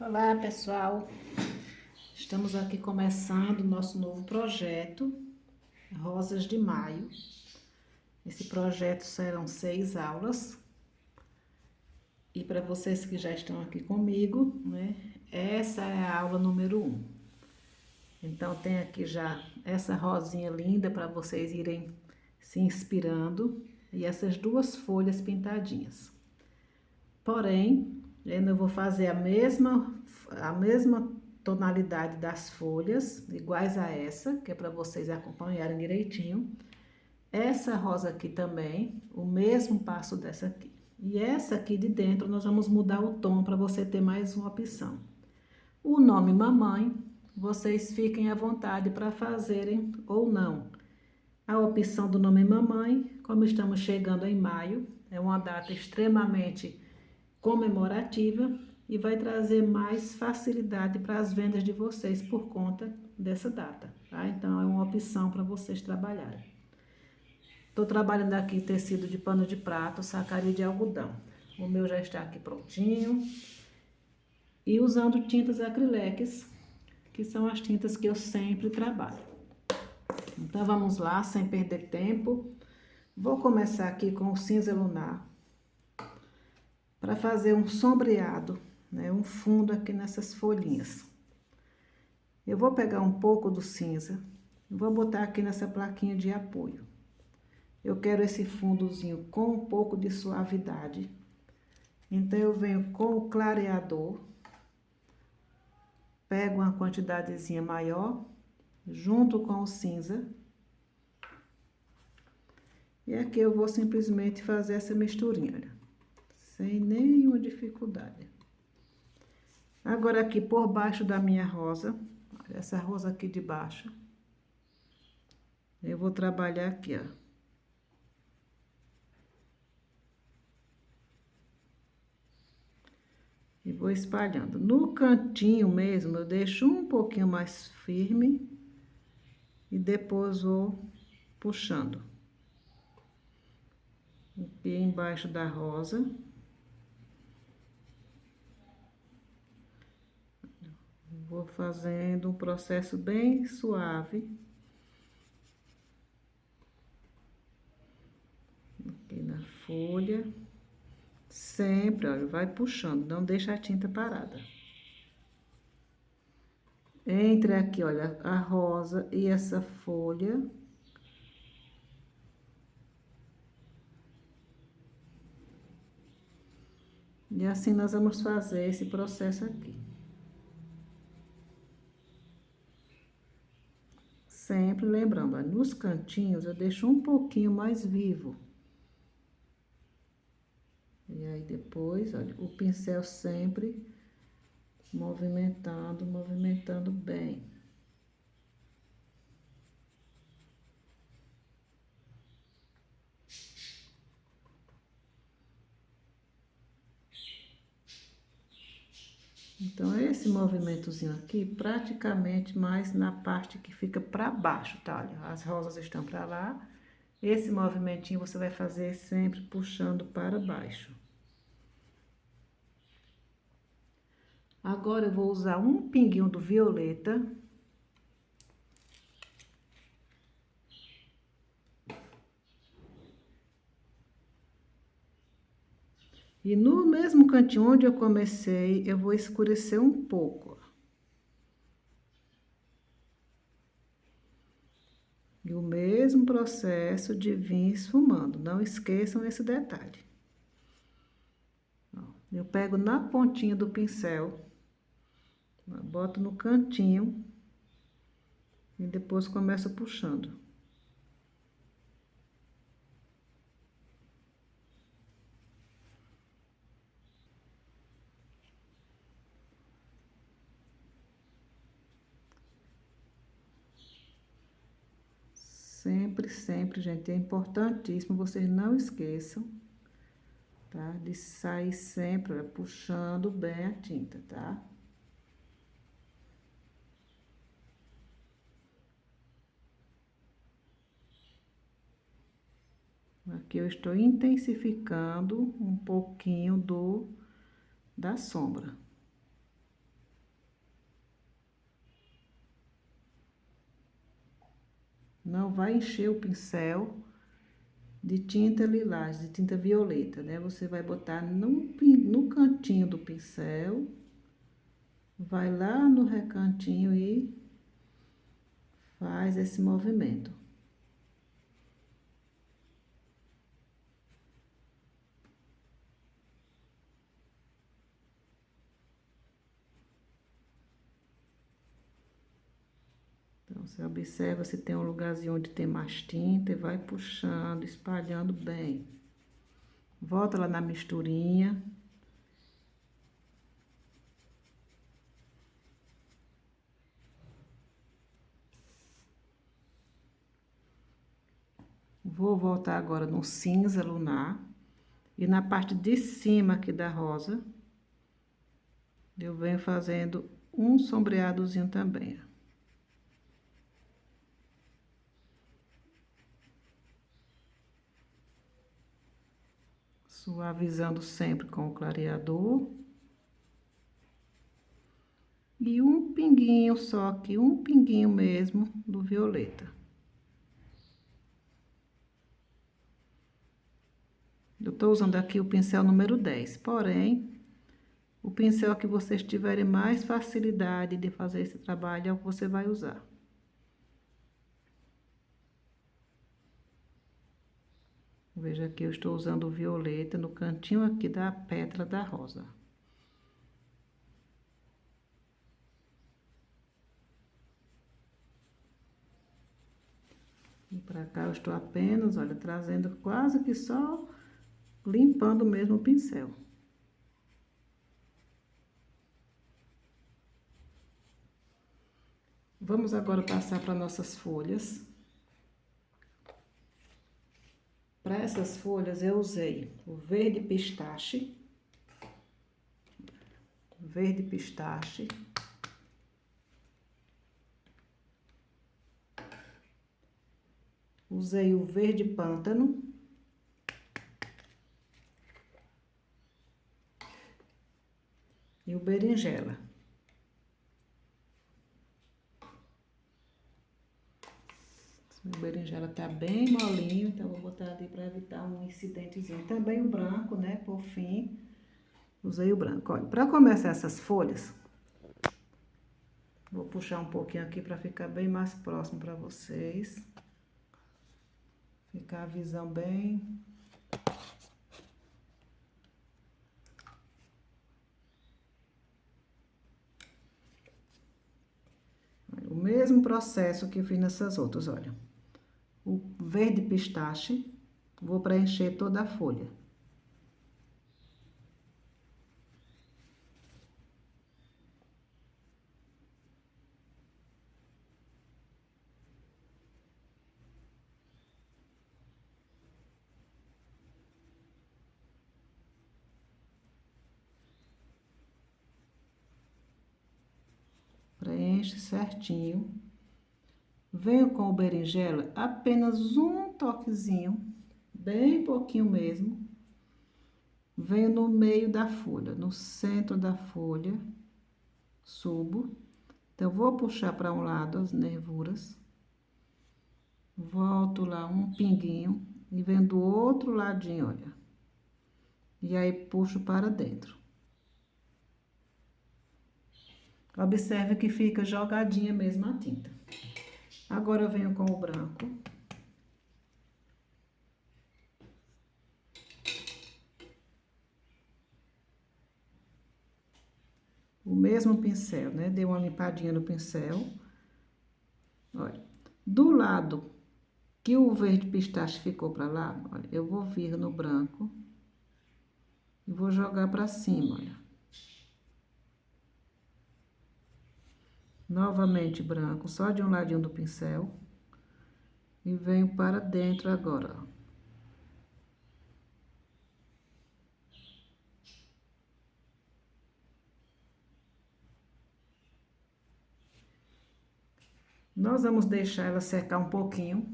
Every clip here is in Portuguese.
Olá, pessoal. Estamos aqui começando o nosso novo projeto, Rosas de Maio. Esse projeto serão 6 aulas. E para vocês que já estão aqui comigo, né, essa é a aula número 1. Então, tem aqui já essa rosinha linda para vocês irem se inspirando e essas 2 folhas pintadinhas. Porém, eu não vou fazer a mesma tonalidade das folhas, iguais a essa, que é para vocês acompanharem direitinho. Essa rosa aqui também, o mesmo passo dessa aqui. E essa aqui de dentro, nós vamos mudar o tom para você ter mais uma opção. O nome mamãe, vocês fiquem à vontade para fazerem ou não. A opção do nome mamãe, como estamos chegando em maio, é uma data extremamente comemorativa e vai trazer mais facilidade para as vendas de vocês por conta dessa data, tá? Então, é uma opção para vocês trabalharem. Estou trabalhando aqui tecido de pano de prato, sacaria de algodão. O meu já está aqui prontinho. E usando tintas acrílicas, que são as tintas que eu sempre trabalho. Então, vamos lá, sem perder tempo. Vou começar aqui com o cinza lunar, para fazer um sombreado, né, um fundo aqui nessas folhinhas. Eu vou pegar um pouco do cinza, vou botar aqui nessa plaquinha de apoio. Eu quero esse fundozinho com um pouco de suavidade. Então, eu venho com o clareador, pego uma quantidadezinha maior, junto com o cinza. E aqui eu vou simplesmente fazer essa misturinha, olha, sem nenhuma dificuldade. Agora aqui por baixo da minha rosa, olha, essa rosa aqui de baixo, eu vou trabalhar aqui, ó. E vou espalhando. No cantinho mesmo, eu deixo um pouquinho mais firme e depois vou puxando. Aqui embaixo da rosa. Vou fazendo um processo bem suave. Aqui na folha. Sempre, olha, vai puxando, não deixa a tinta parada. Entre aqui, olha, a rosa e essa folha. E assim nós vamos fazer esse processo aqui. Sempre lembrando, ó, nos cantinhos eu deixo um pouquinho mais vivo. E aí depois, olha, o pincel sempre movimentando, movimentando bem. Então, esse movimentozinho aqui, praticamente mais na parte que fica para baixo, tá? Olha, as rosas estão para lá. Esse movimentinho você vai fazer sempre puxando para baixo. Agora, eu vou usar um pinguinho do violeta. E no mesmo cantinho onde eu comecei, eu vou escurecer um pouco. E o mesmo processo de vir esfumando. Não esqueçam esse detalhe. Eu pego na pontinha do pincel, boto no cantinho e depois começo puxando. Sempre, sempre, gente, é importantíssimo, vocês não esqueçam, tá? De sair sempre, olha, puxando bem a tinta, tá? Aqui eu estou intensificando um pouquinho da sombra. não vai encher o pincel de tinta lilás, de tinta violeta, né? Você vai botar no cantinho do pincel, vai lá no recantinho e faz esse movimento. Então, você observa se tem um lugarzinho onde tem mais tinta e vai puxando, espalhando bem. Volta lá na misturinha. Vou voltar agora no cinza lunar. E na parte de cima aqui da rosa, eu venho fazendo um sombreadozinho também, ó. Suavizando sempre com o clareador. E um pinguinho só aqui, um pinguinho mesmo do violeta. Eu tô usando aqui o pincel número 10, porém, o pincel que vocês tiverem mais facilidade de fazer esse trabalho é o que você vai usar. Veja que eu estou usando o violeta no cantinho aqui da pétala da rosa. E pra cá eu estou apenas, olha, trazendo quase que só limpando mesmo o pincel. Vamos agora passar para nossas folhas. Para essas folhas eu usei o verde pistache. Verde pistache. Usei o verde pântano. E o berinjela. O berinjela tá bem molinho, então eu vou botar ali para evitar um incidentezinho. Também o branco, né, por fim, usei o branco. Olha, para começar essas folhas, vou puxar um pouquinho aqui para ficar bem mais próximo para vocês. Ficar a visão bem... O mesmo processo que eu fiz nessas outras, olha. O verde pistache, vou preencher toda a folha. Preenche certinho. Venho com o berinjela apenas um toquezinho, bem pouquinho mesmo. Venho no meio da folha, no centro da folha, subo. Então, vou puxar para um lado as nervuras. Volto lá um pinguinho e venho do outro ladinho, olha. E aí, puxo para dentro. Observe que fica jogadinha mesmo a tinta. Agora eu venho com o branco. O mesmo pincel, né? Dei uma limpadinha no pincel. Olha, do lado que o verde pistache ficou para lá, olha, eu vou vir no branco e vou jogar para cima, olha. Novamente branco, só de um ladinho do pincel. E venho para dentro agora, ó. Nós vamos deixar ela secar um pouquinho.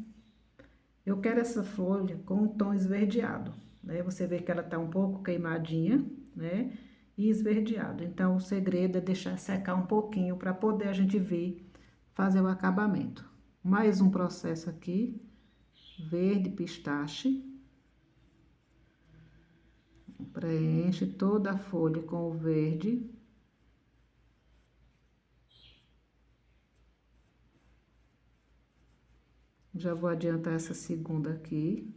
Eu quero essa folha com um tom esverdeado, né? Você vê que ela tá um pouco queimadinha, né? E esverdeado. Então, o segredo é deixar secar um pouquinho para poder a gente ver fazer o acabamento. Mais um processo aqui, verde pistache. Preenche toda a folha com o verde. Já vou adiantar essa segunda aqui.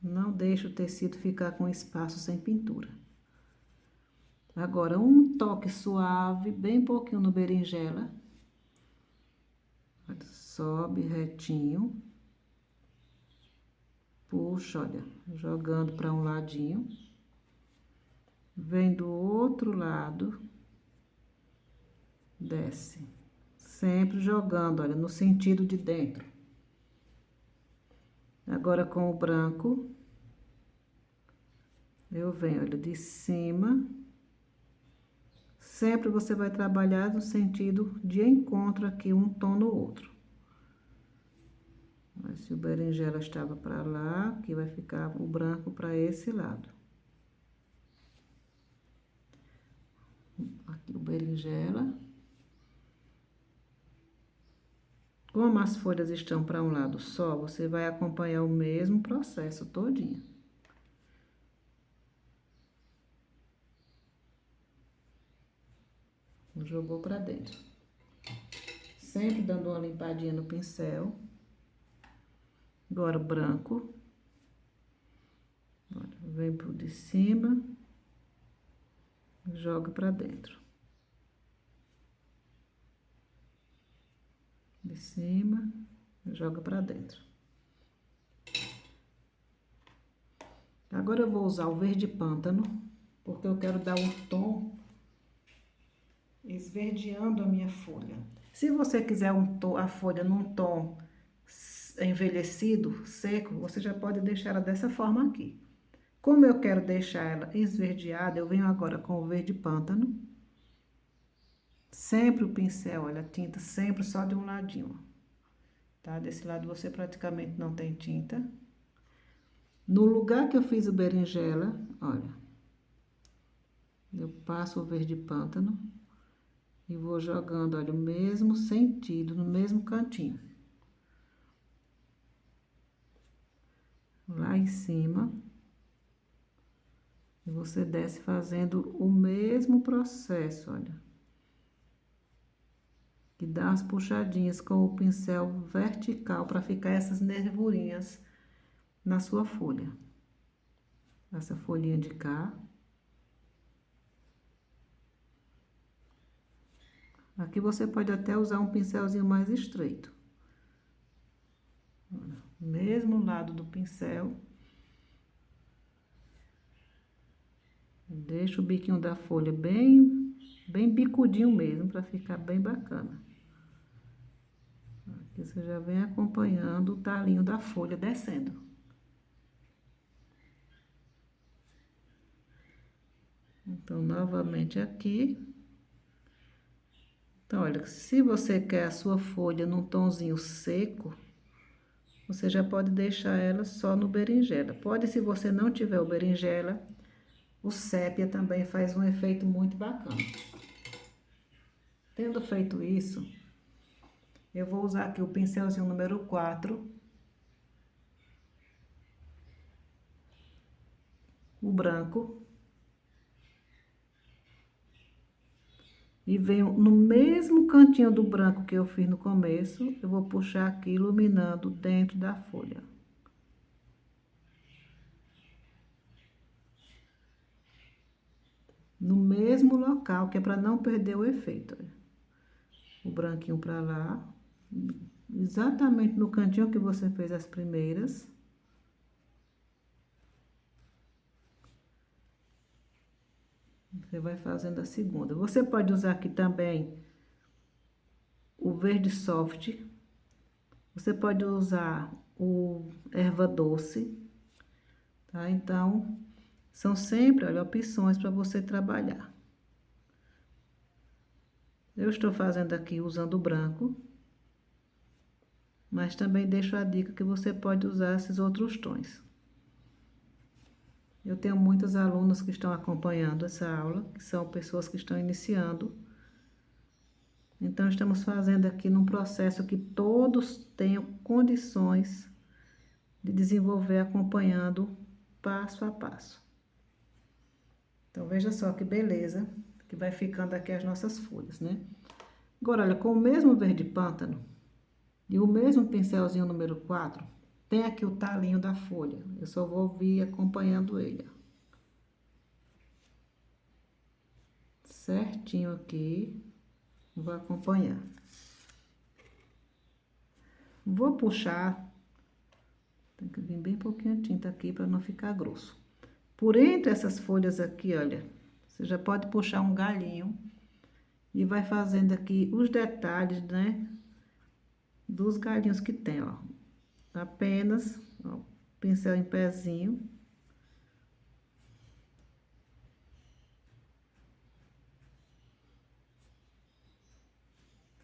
Não deixe o tecido ficar com espaço sem pintura. Agora, um toque suave, bem pouquinho no berinjela. Sobe retinho. Puxa, olha, jogando para um ladinho. Vem do outro lado. Desce. Sempre jogando, olha, no sentido de dentro. Agora, com o branco, eu venho, olha, de cima. Sempre você vai trabalhar no sentido de encontro aqui, um tom no outro. Mas se o berinjela estava para lá, aqui vai ficar o branco para esse lado. Aqui o berinjela. Como as folhas estão para um lado só, você vai acompanhar o mesmo processo todinho. Jogou para dentro. Sempre dando uma limpadinha no pincel. Agora o branco. Olha, vem por de cima. Joga para dentro. De cima, joga para dentro. Agora eu vou usar o verde pântano, porque eu quero dar um tom esverdeando a minha folha. Se você quiser a folha num tom envelhecido, seco, você já pode deixar ela dessa forma aqui. Como eu quero deixar ela esverdeada, eu venho agora com o verde pântano. Sempre o pincel, olha, a tinta sempre só de um ladinho, tá? Desse lado você praticamente não tem tinta. No lugar que eu fiz o berinjela, olha, eu passo o verde pântano e vou jogando, olha, o mesmo sentido, no mesmo cantinho. Lá em cima. E você desce fazendo o mesmo processo, olha. E dá as puxadinhas com o pincel vertical para ficar essas nervurinhas na sua folha. Essa folhinha de cá. Aqui você pode até usar um pincelzinho mais estreito. Mesmo lado do pincel. Deixa o biquinho da folha bem bicudinho mesmo, para ficar bem bacana. Aqui você já vem acompanhando o talinho da folha descendo. Então, novamente aqui. Então, olha, se você quer a sua folha num tonzinho seco, você já pode deixar ela só no berinjela. Pode, se você não tiver o berinjela, o sépia também faz um efeito muito bacana. Tendo feito isso, eu vou usar aqui o pincelzinho número 4. O branco. E venho no mesmo cantinho do branco que eu fiz no começo, eu vou puxar aqui iluminando dentro da folha. No mesmo local, que é para não perder o efeito. O branquinho para lá, exatamente no cantinho que você fez as primeiras. Você vai fazendo a segunda. Você pode usar aqui também o verde soft. Você pode usar o erva doce, tá? Então, são sempre, olha, opções para você trabalhar. Eu estou fazendo aqui usando o branco. Mas também deixo a dica que você pode usar esses outros tons. Eu tenho muitos alunos que estão acompanhando essa aula, que são pessoas que estão iniciando. Então, estamos fazendo aqui num processo que todos tenham condições de desenvolver acompanhando passo a passo. Então, veja só que beleza que vai ficando aqui as nossas folhas, né? Agora, olha, com o mesmo verde pântano e o mesmo pincelzinho número 4, tem aqui o talinho da folha. Eu só vou vir acompanhando ele, ó. Certinho aqui, vou acompanhar. Vou puxar, tem que vir bem pouquinho de tinta aqui para não ficar grosso. Por entre essas folhas aqui, olha, você já pode puxar um galinho e vai fazendo aqui os detalhes, né, dos galinhos que tem, ó. Apenas, ó, pincel em pezinho.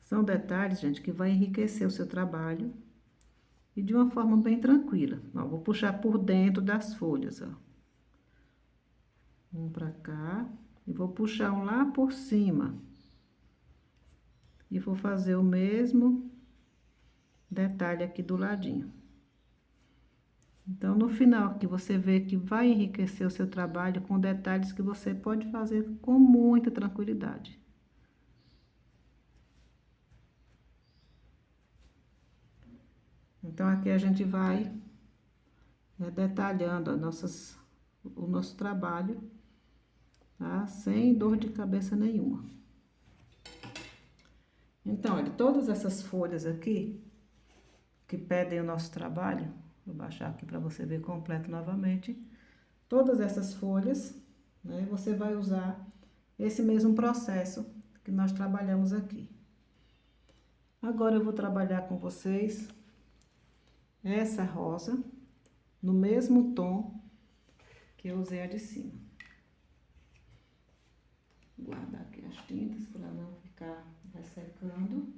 São detalhes, gente, que vai enriquecer o seu trabalho e de uma forma bem tranquila. Ó, vou puxar por dentro das folhas, ó. Um pra cá e vou puxar um lá por cima. E vou fazer o mesmo detalhe aqui do ladinho. Então, no final aqui, você vê que vai enriquecer o seu trabalho com detalhes que você pode fazer com muita tranquilidade. Então, aqui a gente vai detalhando o nosso trabalho, tá? Sem dor de cabeça nenhuma. Então, olha, todas essas folhas aqui, que pedem o nosso trabalho, vou baixar aqui para você ver completo novamente. Todas essas folhas, né, você vai usar esse mesmo processo que nós trabalhamos aqui. Agora eu vou trabalhar com vocês essa rosa no mesmo tom que eu usei a de cima. Vou guardar aqui as tintas para não ficar ressecando.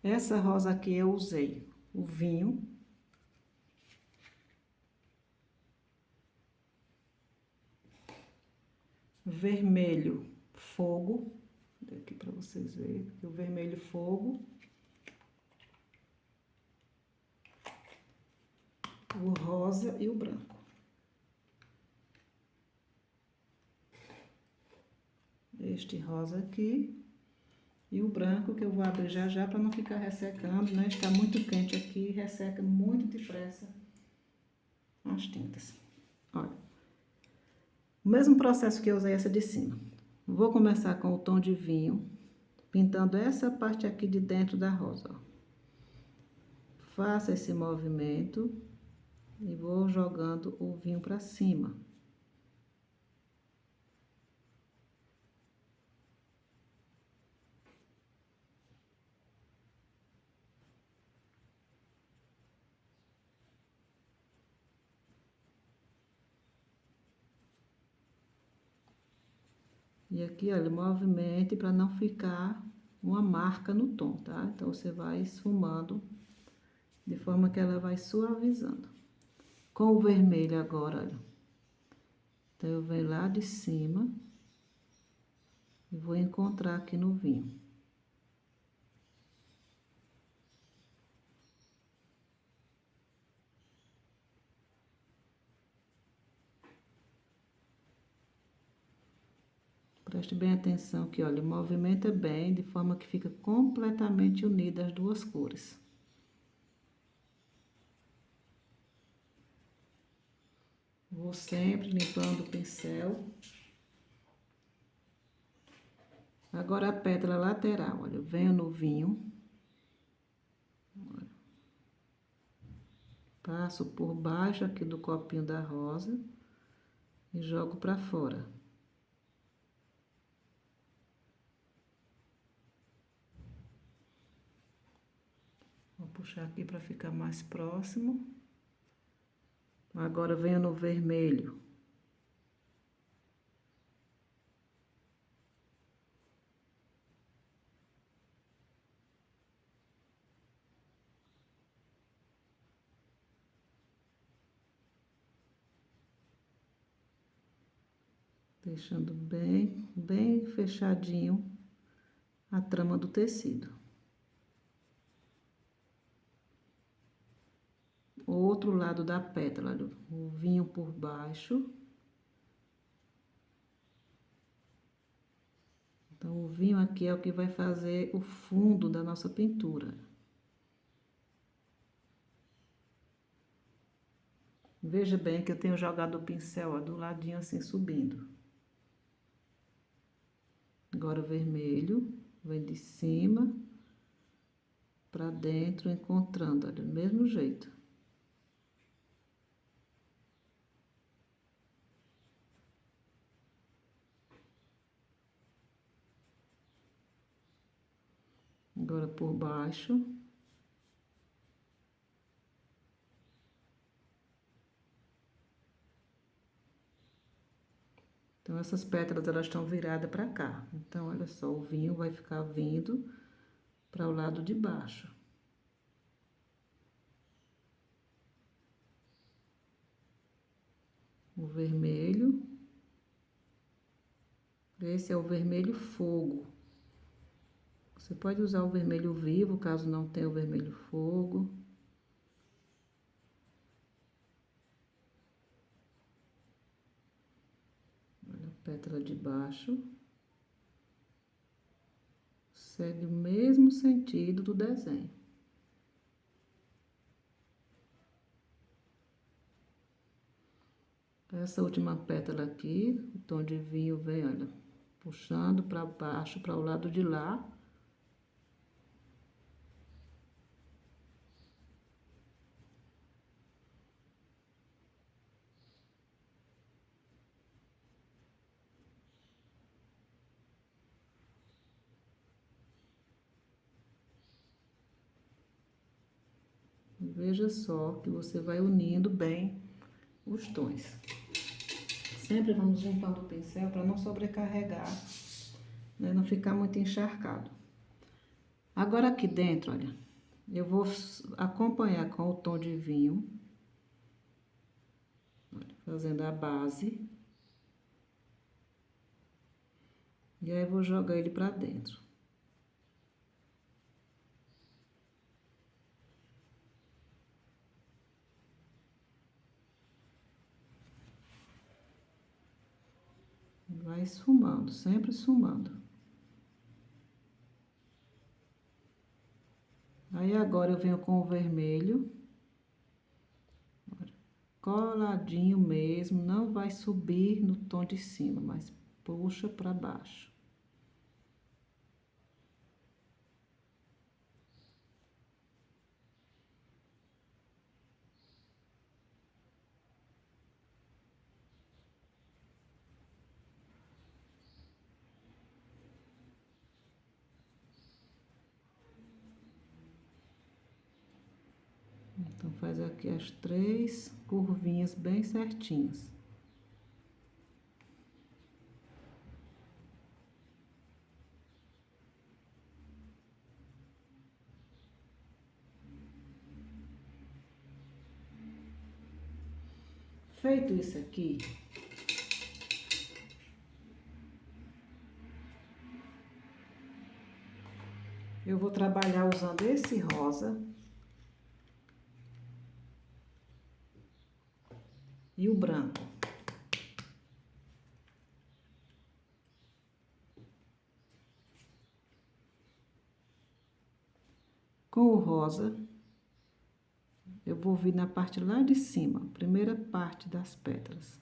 Essa rosa aqui eu usei o vinho, vermelho fogo, aqui para vocês verem, o vermelho fogo, o rosa e o branco. Este rosa aqui e o branco que eu vou abrir já já para não ficar ressecando, né? Está muito quente aqui e resseca muito depressa as tintas. Olha, o mesmo processo que eu usei essa de cima. Vou começar com o tom de vinho, pintando essa parte aqui de dentro da rosa, ó. Faça esse movimento e vou jogando o vinho para cima. E aqui, olha, movimente para não ficar uma marca no tom, tá? Então, você vai esfumando de forma que ela vai suavizando. Com o vermelho agora, olha. Então, eu venho lá de cima e vou encontrar aqui no vinho. Preste bem atenção que, olha, movimenta bem, de forma que fica completamente unida as duas cores. Vou sempre limpando o pincel. Agora a pétala lateral, olha, eu venho no vinho. Olha. Passo por baixo aqui do copinho da rosa e jogo pra fora. Vou puxar aqui para ficar mais próximo. Agora venho no vermelho. Deixando bem fechadinho a trama do tecido. Outro lado da pétala, o vinho por baixo. Então, o vinho aqui é o que vai fazer o fundo da nossa pintura. Veja bem que eu tenho jogado o pincel, ó, do ladinho assim, subindo. Agora o vermelho, vem de cima pra dentro, encontrando, olha, do mesmo jeito. Agora por baixo. Então, essas pétalas, elas estão viradas para cá. Então, olha só, o vinho vai ficar vindo para o lado de baixo. O vermelho. Esse é o vermelho fogo. Você pode usar o vermelho vivo, caso não tenha o vermelho fogo. Olha a pétala de baixo. Segue o mesmo sentido do desenho. Essa última pétala aqui, o tom de vinho vem, olha, puxando para baixo, para o lado de lá. Veja só que você vai unindo bem os tons. Sempre vamos juntando o pincel para não sobrecarregar, né? Não ficar muito encharcado. Agora aqui dentro, olha, eu vou acompanhar com o tom de vinho, olha, fazendo a base. E aí, vou jogar ele para dentro. Vai esfumando, sempre esfumando. Aí, agora eu venho com o vermelho. Olha, coladinho mesmo, não vai subir no tom de cima, mas puxa para baixo. Então, faz aqui as 3 curvinhas bem certinhas. Feito isso aqui, eu vou trabalhar usando esse rosa e o branco. Com o rosa, eu vou vir na parte lá de cima, primeira parte das pétalas.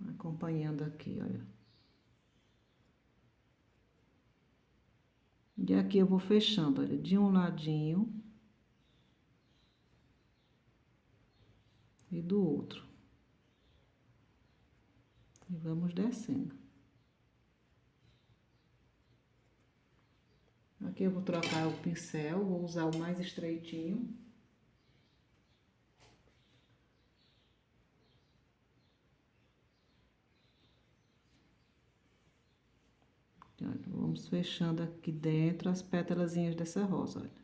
Acompanhando aqui, olha. E aqui eu vou fechando, olha, de um ladinho e do outro. E vamos descendo. Aqui eu vou trocar o pincel, vou usar o mais estreitinho. Olha, vamos fechando aqui dentro as pétalazinhas dessa rosa, olha.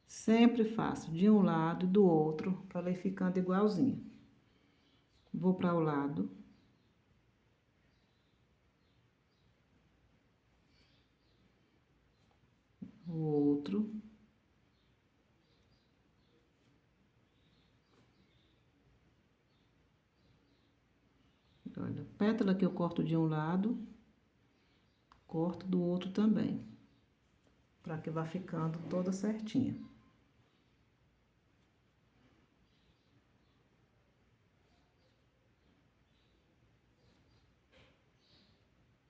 Sempre faço de um lado e do outro, para ela ir ficando igualzinha. Vou para o lado. O outro. Olha, pétala que eu corto de um lado, corto do outro também, para que vá ficando toda certinha.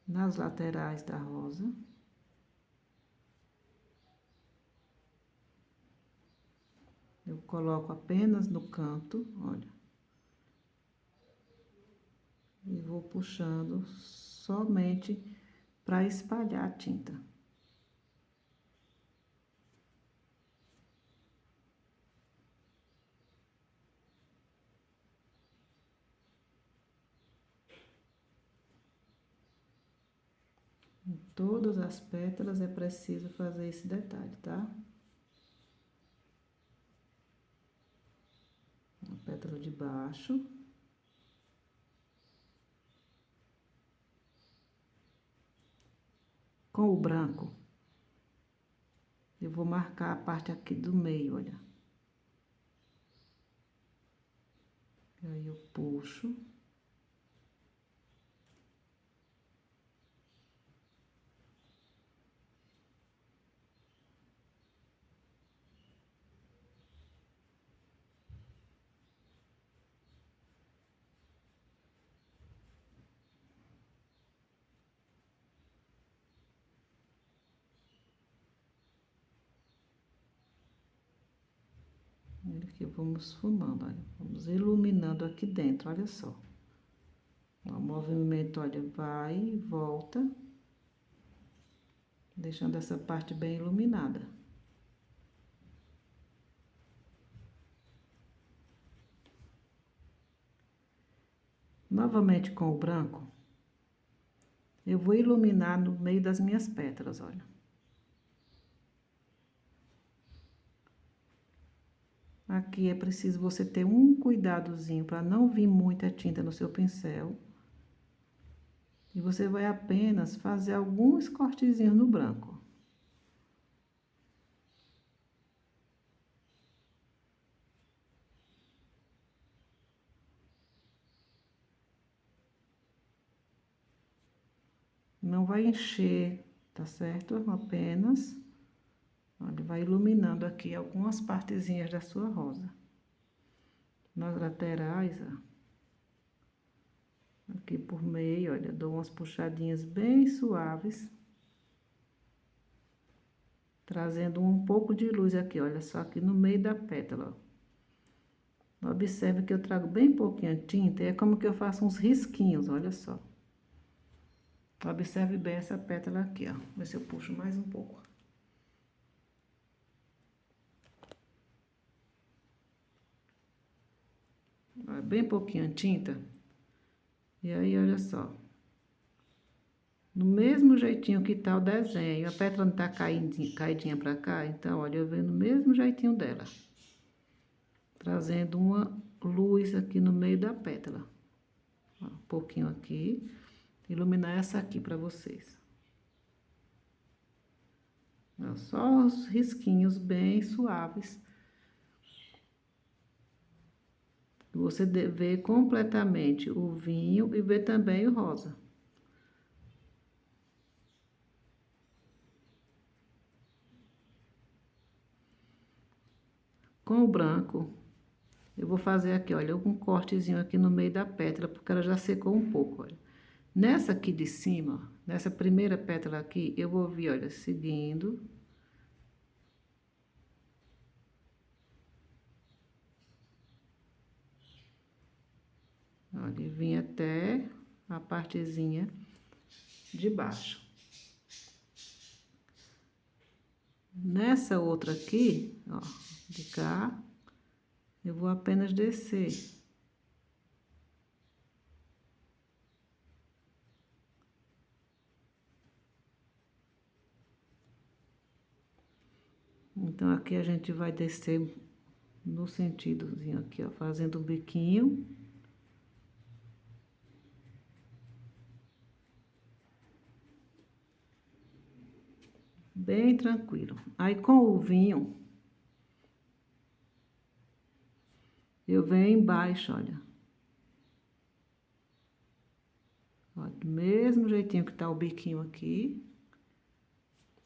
Nas laterais da rosa. Eu coloco apenas no canto, olha. E vou puxando somente para espalhar a tinta. Em todas as pétalas é preciso fazer esse detalhe, tá? A pétala de baixo. Com o branco, eu vou marcar a parte aqui do meio, olha. Aí eu puxo. Olha aqui, vamos fumando, olha. Vamos iluminando aqui dentro, olha só. O movimento, olha, vai e volta. Deixando essa parte bem iluminada. Novamente com o branco, eu vou iluminar no meio das minhas pétalas, olha. Aqui é preciso você ter um cuidadozinho para não vir muita tinta no seu pincel. E você vai apenas fazer alguns cortezinhos no branco. Não vai encher, tá certo? Apenas, olha, vai iluminando aqui algumas partezinhas da sua rosa. Nas laterais, ó. Aqui por meio, olha, dou umas puxadinhas bem suaves. Trazendo um pouco de luz aqui, olha só, aqui no meio da pétala, ó. Observe que eu trago bem pouquinho tinta, e é como que eu faço uns risquinhos, olha só. Observe bem essa pétala aqui, ó. Vê se eu puxo mais um pouco. Ó, bem pouquinho tinta. E aí, olha só. No mesmo jeitinho que tá o desenho, a pétala não tá caidinha pra cá, então, olha, eu venho no mesmo jeitinho dela. Trazendo uma luz aqui no meio da pétala. Ó, um pouquinho aqui. Iluminar essa aqui pra vocês. Ó, só os risquinhos bem suaves. Você vê completamente o vinho e vê também o rosa. Com o branco, eu vou fazer aqui, olha, um cortezinho aqui no meio da pétala, porque ela já secou um pouco, olha. Nessa aqui de cima, nessa primeira pétala aqui, eu vou vir, olha, seguindo. Olha, e vim até a partezinha de baixo. Nessa outra aqui, ó, de cá, eu vou apenas descer. Então, aqui a gente vai descer no sentidozinho aqui, ó, fazendo um biquinho. Bem tranquilo. Aí, com o vinho, eu venho embaixo, olha. Ó, do mesmo jeitinho que tá o biquinho aqui,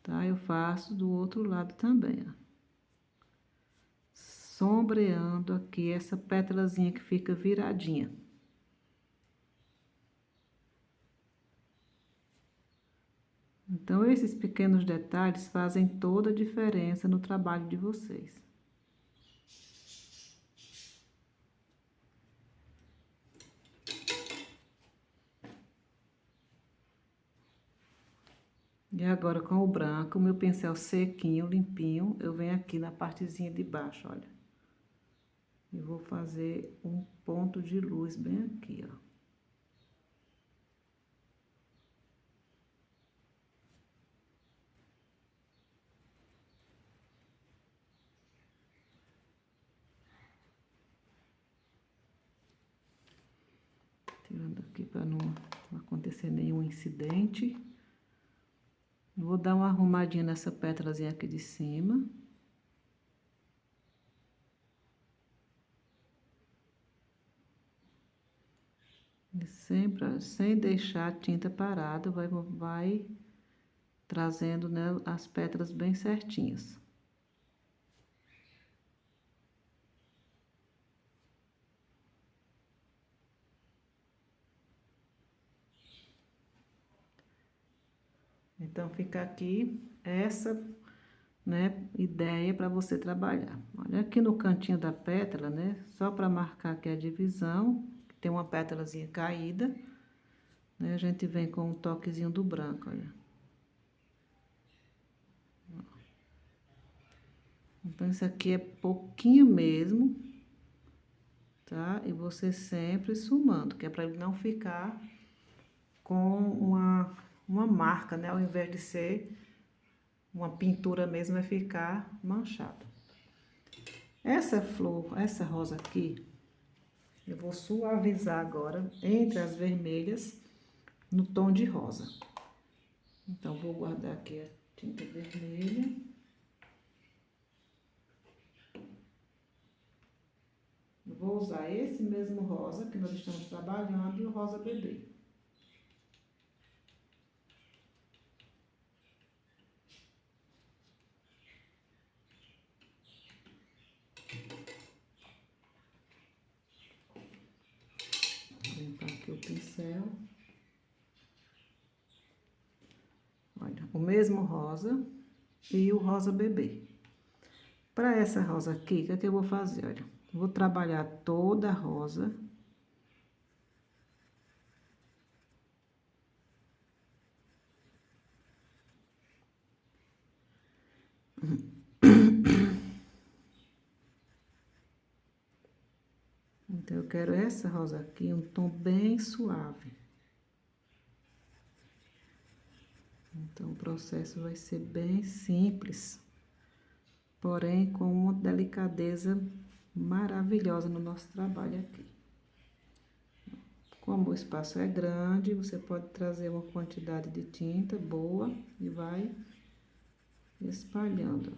tá? Eu faço do outro lado também, ó. Sombreando aqui essa pétalazinha que fica viradinha. Então, esses pequenos detalhes fazem toda a diferença no trabalho de vocês. E agora, com o branco, meu pincel sequinho, limpinho, eu venho aqui na partezinha de baixo, olha. E vou fazer um ponto de luz bem aqui, ó. Tirando aqui para não acontecer nenhum incidente. Vou dar uma arrumadinha nessa pétalazinha aqui de cima. E sempre, sem deixar a tinta parada, vai trazendo, né, as pétalas bem certinhas. Então, fica aqui essa, né, ideia para você trabalhar. Olha aqui no cantinho da pétala, né, só para marcar aqui a divisão, tem uma pétalazinha caída, né, a gente vem com um toquezinho do branco, olha. Então, isso aqui é pouquinho mesmo, tá? E você sempre sumando, que é para ele não ficar com uma marca, né? Ao invés de ser uma pintura mesmo, vai ficar manchado. Essa flor, essa rosa aqui, eu vou suavizar agora entre as vermelhas no tom de rosa. Então, vou guardar aqui a tinta vermelha. Vou usar esse mesmo rosa que nós estamos trabalhando e o rosa bebê. Vou limpar aqui o pincel. Olha, o mesmo rosa e o rosa bebê. Para essa rosa aqui, o que é que eu vou fazer? Olha, vou trabalhar toda a rosa. Então, eu quero essa rosa aqui, um tom bem suave. Então, o processo vai ser bem simples, porém com uma delicadeza maravilhosa no nosso trabalho aqui. Como o espaço é grande, você pode trazer uma quantidade de tinta boa e vai espalhando.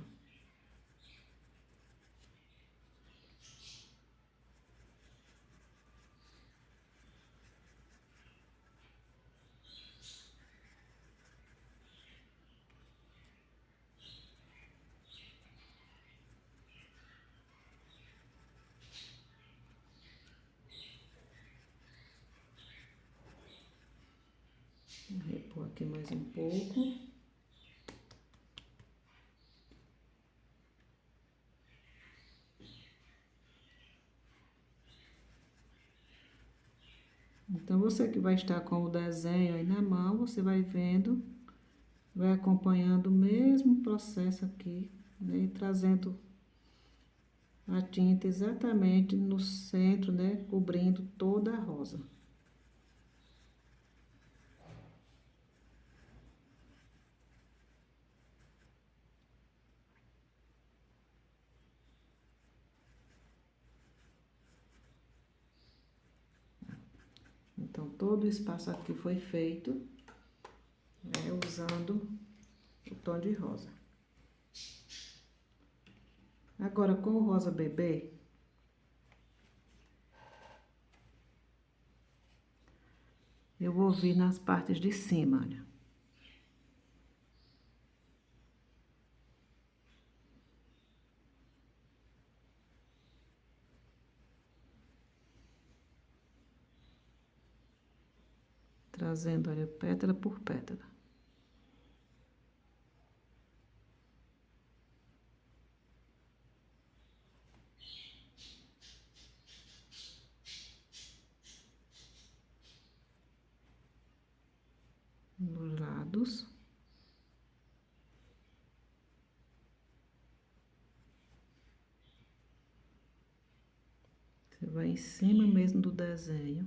Vou repor aqui mais um pouco. Então, você que vai estar com o desenho aí na mão, você vai vendo Vai acompanhando o mesmo processo aqui, né? E trazendo a tinta exatamente no centro, né? Cobrindo toda a rosa. Então, todo o espaço aqui foi feito, né, usando o tom de rosa. Agora, com o rosa bebê, eu vou vir nas partes de cima, olha. Trazendo, olha, pétala por pétala. Nos lados. Você vai em cima mesmo do desenho.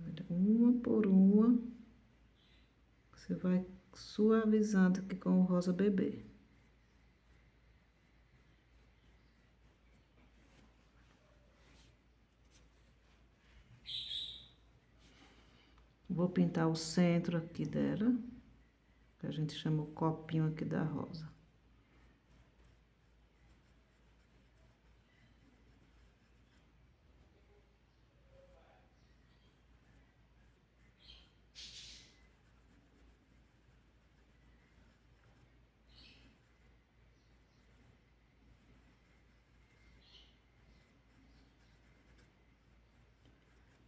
Olha, uma por uma, você vai suavizando aqui com o rosa bebê. Vou pintar o centro aqui dela, que a gente chama o copinho aqui da rosa.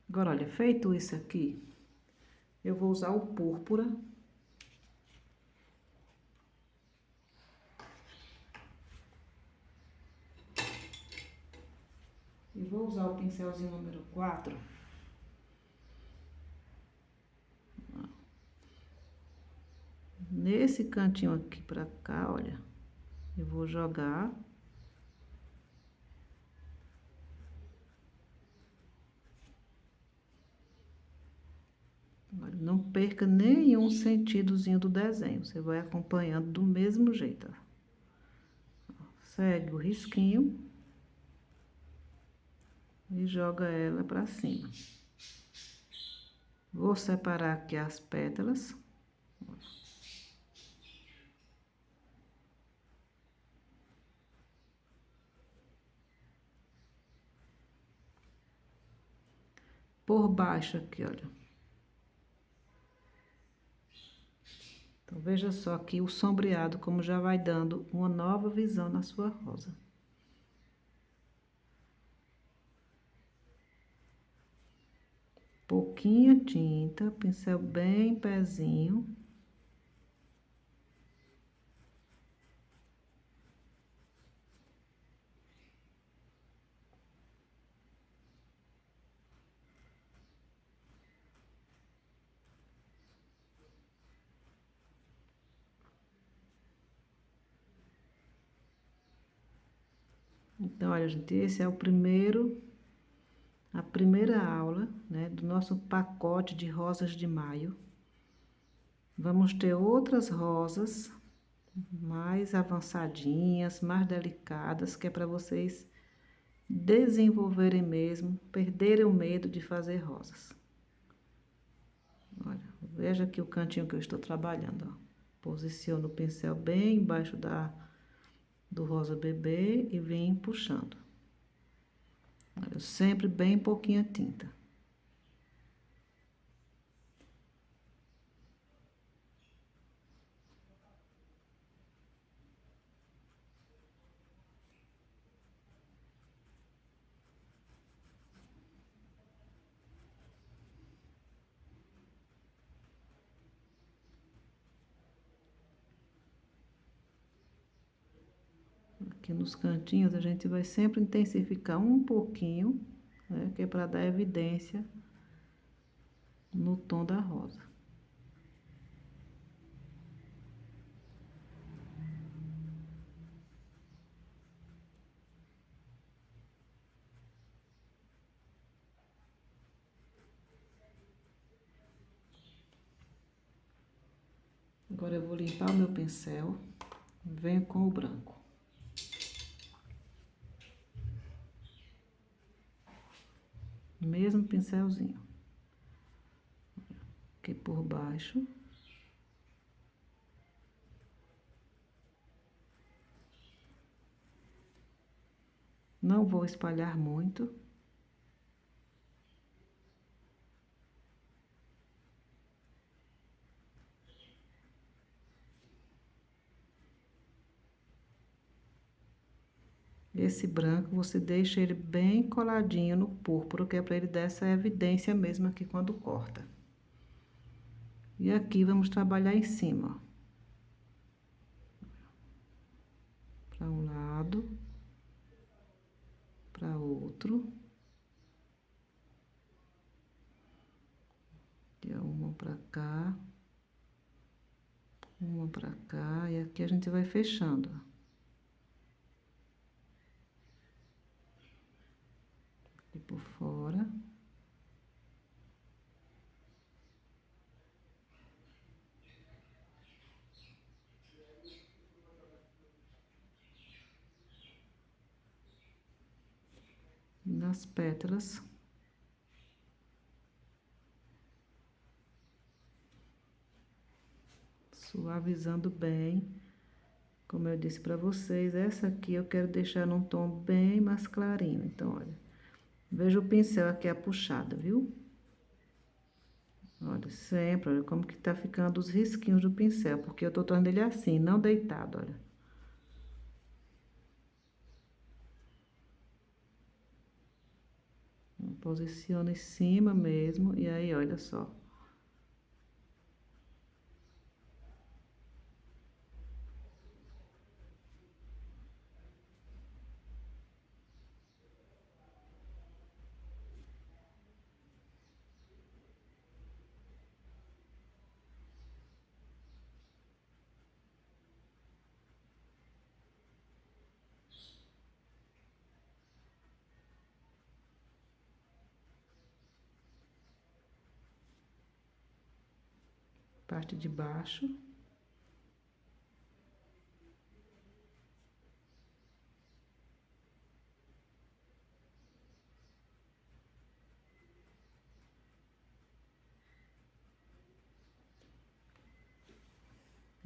Agora, olha, feito isso aqui, eu vou usar o púrpura. E vou usar o pincelzinho número 4. Nesse cantinho aqui pra cá, olha, eu vou jogar. Olha, não perca nenhum sentidozinho do desenho, você vai acompanhando do mesmo jeito, ó. Segue o risquinho e joga ela pra cima. Vou separar aqui as pétalas. Por baixo aqui, olha. Então, veja só aqui o sombreado, como já vai dando uma nova visão na sua rosa. Pouquinha tinta, pincel bem pezinho. Então, olha, gente, esse é a primeira aula, né, do nosso pacote de rosas de maio. Vamos ter outras rosas mais avançadinhas, mais delicadas, que é para vocês desenvolverem mesmo, perderem o medo de fazer rosas. Olha, veja aqui o cantinho que eu estou trabalhando, ó. Posiciono o pincel bem embaixo do rosa bebê e vem puxando. Olha, sempre bem pouquinha tinta. Aqui nos cantinhos a gente vai sempre intensificar um pouquinho, né? Que é para dar evidência no tom da rosa. Agora eu vou limpar o meu pincel, venho com o branco. Mesmo pincelzinho. Aqui por baixo. Não vou espalhar muito. Esse branco, você deixa ele bem coladinho no púrpura, que é para ele dar essa evidência mesmo aqui quando corta. E aqui vamos trabalhar em cima. Para um lado, para outro. E uma para cá. Uma para cá. E aqui a gente vai fechando, ó. Aqui por fora. E nas pétalas. Suavizando bem. Como eu disse para vocês, essa aqui eu quero deixar num tom bem mais clarinho. Então, olha, veja o pincel aqui a puxada, viu? Olha, sempre, olha como que tá ficando os risquinhos do pincel, porque eu tô tornando ele assim, não deitado, olha. Posiciona em cima mesmo, e aí, olha só. Parte de baixo.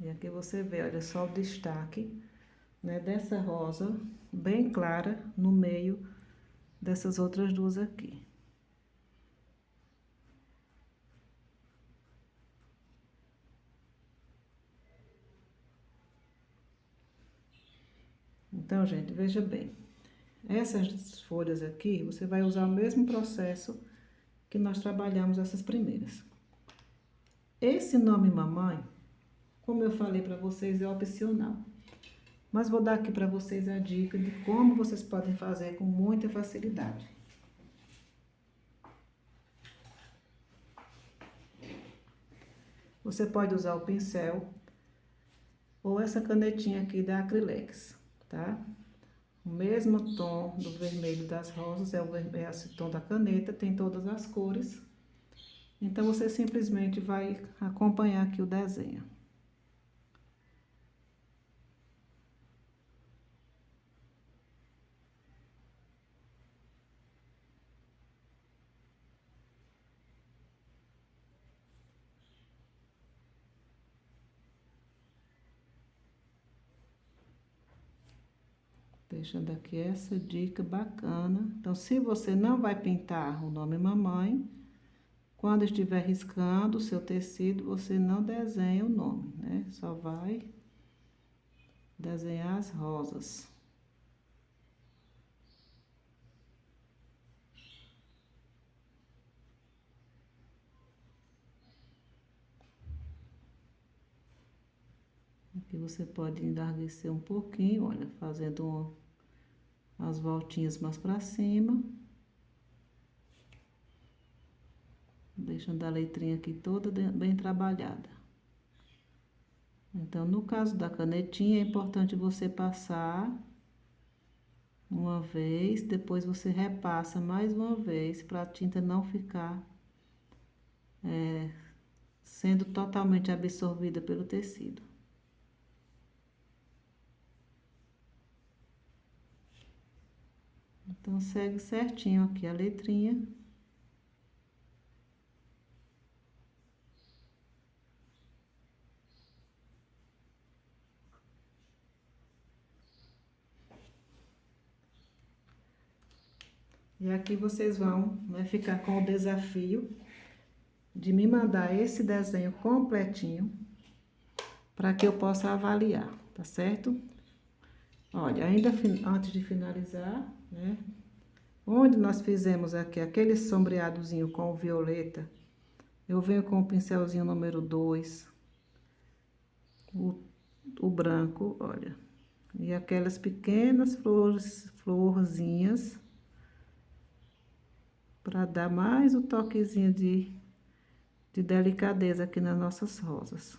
E aqui você vê, olha só o destaque, né, dessa rosa bem clara no meio dessas outras duas aqui. Então, gente, veja bem. Essas folhas aqui, você vai usar o mesmo processo que nós trabalhamos essas primeiras. Esse nome mamãe, como eu falei para vocês, é opcional. Mas vou dar aqui para vocês a dica de como vocês podem fazer com muita facilidade. Você pode usar o pincel ou essa canetinha aqui da Acrylex, tá? O mesmo tom do vermelho das rosas é esse tom da caneta, tem todas as cores. Então, você simplesmente vai acompanhar aqui o desenho. Deixando aqui essa dica bacana. Então, se você não vai pintar o nome mamãe, quando estiver riscando o seu tecido, você não desenha o nome, né? Só vai desenhar as rosas. Aqui você pode endarguecer um pouquinho, olha, fazendo as voltinhas mais para cima. Deixando a letrinha aqui toda bem trabalhada. Então, no caso da canetinha, é importante você passar uma vez, depois você repassa mais uma vez, para a tinta não ficar sendo totalmente absorvida pelo tecido. Então, segue certinho aqui a letrinha. E aqui vocês vão, ficar com o desafio de me mandar esse desenho completinho para que eu possa avaliar, tá certo? Olha, ainda antes de finalizar, né? Onde nós fizemos aqui aquele sombreadozinho com o violeta, eu venho com o pincelzinho número 2, o branco, olha, e aquelas pequenas florzinhas, para dar mais o toquezinho de delicadeza aqui nas nossas rosas.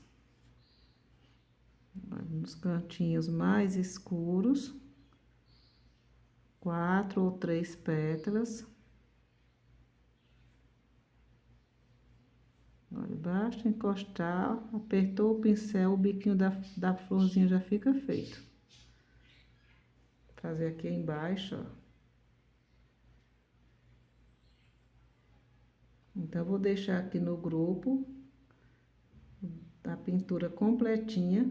Nos cantinhos mais escuros, 4 ou 3 pétalas. Olha, basta encostar, apertou o pincel, o biquinho da florzinha já fica feito. Fazer aqui embaixo, ó. Então, eu vou deixar aqui no grupo a pintura completinha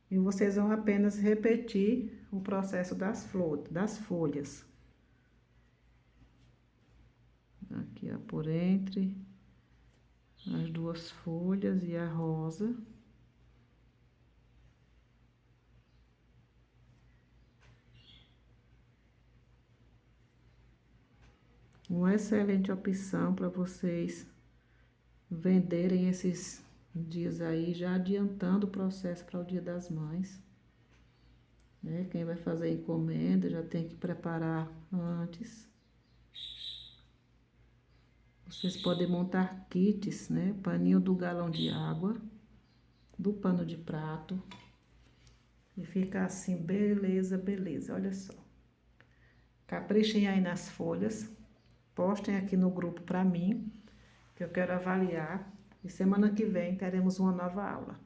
e vocês vão apenas repetir o processo das folhas. Aqui, ó, por entre as duas folhas e a rosa. Uma excelente opção para vocês venderem esses dias aí, já adiantando o processo para o Dia das Mães. Né? Quem vai fazer encomenda já tem que preparar antes. Vocês podem montar kits, né? Paninho do galão de água, do pano de prato. E fica assim, beleza, beleza, olha só. Caprichem aí nas folhas. Postem aqui no grupo para mim, que eu quero avaliar. E semana que vem teremos uma nova aula.